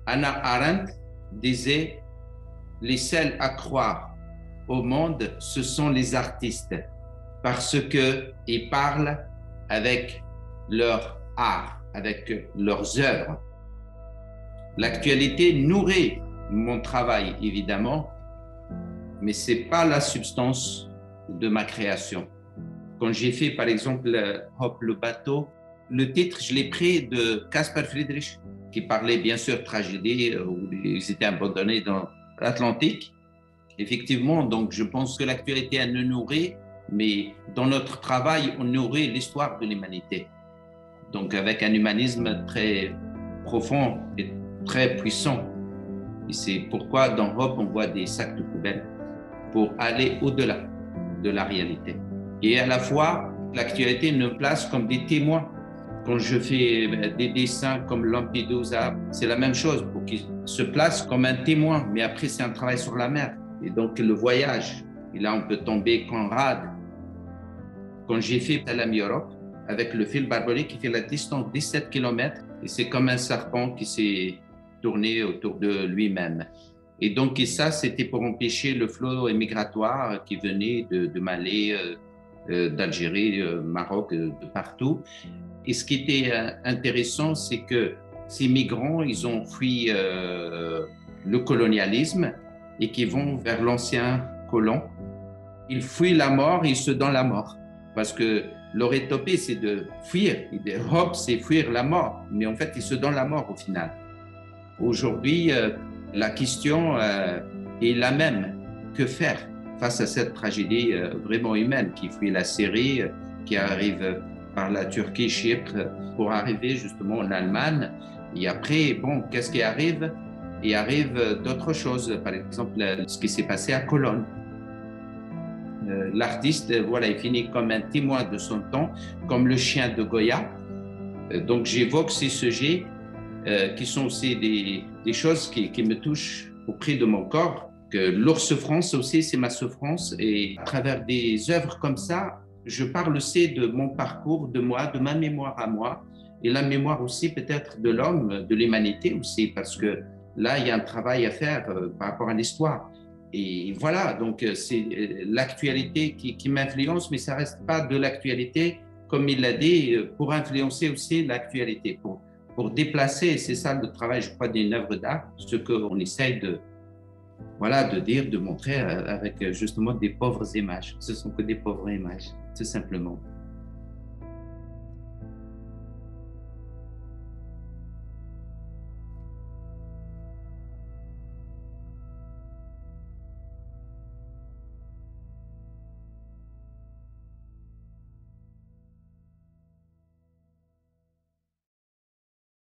Hannah Arendt disait « Les seuls à croire au monde, ce sont les artistes, parce qu'ils parlent avec leur art, avec leurs œuvres. » L'actualité nourrit mon travail, évidemment, mais ce n'est pas la substance de ma création. Quand j'ai fait, par exemple, Hop le bateau, le titre, je l'ai pris de Caspar Friedrich, qui parlait bien sûr de tragédie, où ils étaient abandonnés dans l'Atlantique. Effectivement, donc je pense que l'actualité, elle nous nourrit, mais dans notre travail, on nourrit l'histoire de l'humanité. Donc avec un humanisme très profond et très puissant. Et c'est pourquoi dans Hop, on voit des sacs de poubelle pour aller au-delà de la réalité. Et à la fois, l'actualité nous place comme des témoins. Quand je fais des dessins comme Lampedusa, c'est la même chose, pour qu'ils se placent comme un témoin. Mais après, c'est un travail sur la mer. Et donc, le voyage. Et là, on peut tomber qu'en rade. Quand j'ai fait Talami Europe, avec le fil barbelé qui fait la distance 17 km, et c'est comme un serpent qui s'est tourné autour de lui-même. Et donc, et ça, c'était pour empêcher le flot migratoire qui venait de Mali, d'Algérie, Maroc, de partout. Et ce qui était intéressant, c'est que ces migrants, ils ont fui le colonialisme et qui vont vers l'ancien colon. Ils fuient la mort et ils se donnent la mort. Parce que leur utopie, c'est de fuir. Hop, c'est fuir la mort. Mais en fait, ils se donnent la mort au final. Aujourd'hui, la question est la même. Que faire face à cette tragédie vraiment humaine qui fuit la Syrie, qui arrive par la Turquie, Chypre, pour arriver justement en Allemagne. Et après, bon, qu'est-ce qui arrive? Il arrive d'autres choses. Par exemple, ce qui s'est passé à Cologne. L'artiste, voilà, il finit comme un témoin de son temps, comme le chien de Goya. Donc, j'évoque ces sujets qui sont aussi des choses qui me touchent au prix de mon corps. Que leur souffrance aussi, c'est ma souffrance. Et à travers des œuvres comme ça, je parle aussi de mon parcours, de moi, de ma mémoire à moi, et la mémoire aussi peut-être de l'homme, de l'humanité aussi, parce que là, il y a un travail à faire par rapport à l'histoire. Et voilà, donc c'est l'actualité qui m'influence, mais ça ne reste pas de l'actualité, comme il l'a dit, pour influencer aussi l'actualité, pour déplacer, c'est ça le travail, je crois, d'une œuvre d'art, ce qu'on essaye de dire, de montrer avec justement des pauvres images. Ce ne sont que des pauvres images, tout simplement.